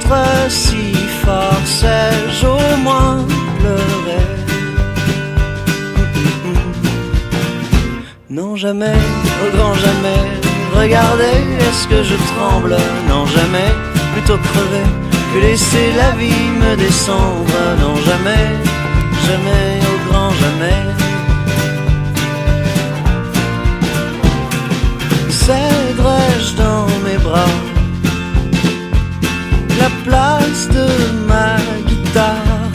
vivre si fort, sais-je au moins pleurer? Non jamais, au grand jamais, regardez, est-ce que je tremble? Non jamais, plutôt crever que laisser la vie me descendre. Non jamais, jamais, au grand jamais. Céderai-je dans mes bras la place de ma guitare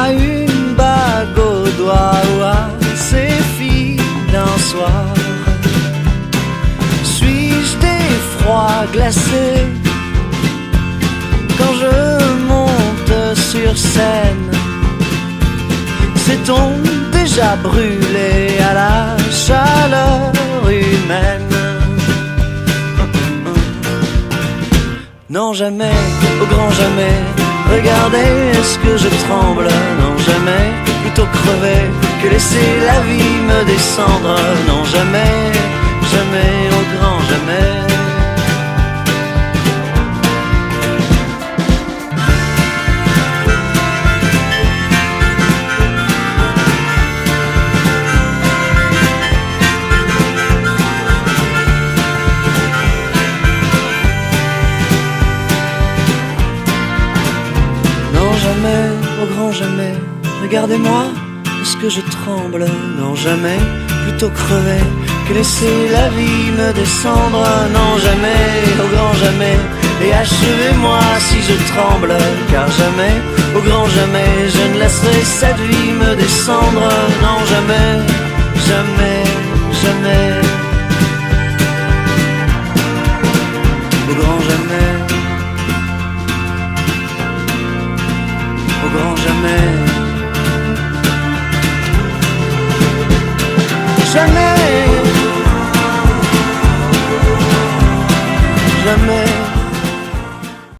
à une bague au doigt ou à ces filles d'un soir? Suis-je d'effroi glacé quand je monte sur scène? S'est-on déjà brûlé à la chaleur humaine? Non jamais, au grand jamais, regardez, est-ce que je tremble? Non jamais, plutôt crever que laisser la vie me descendre. Non jamais, jamais, au grand jamais. Jamais, au grand jamais, regardez-moi, est-ce que je tremble? Non jamais, plutôt crever que laisser la vie me descendre. Non jamais, au grand jamais, et achevez-moi si je tremble. Car jamais, au grand jamais, je ne laisserai cette vie me descendre. Non jamais, jamais, jamais, au grand jamais. Au grand jamais. Jamais. Jamais.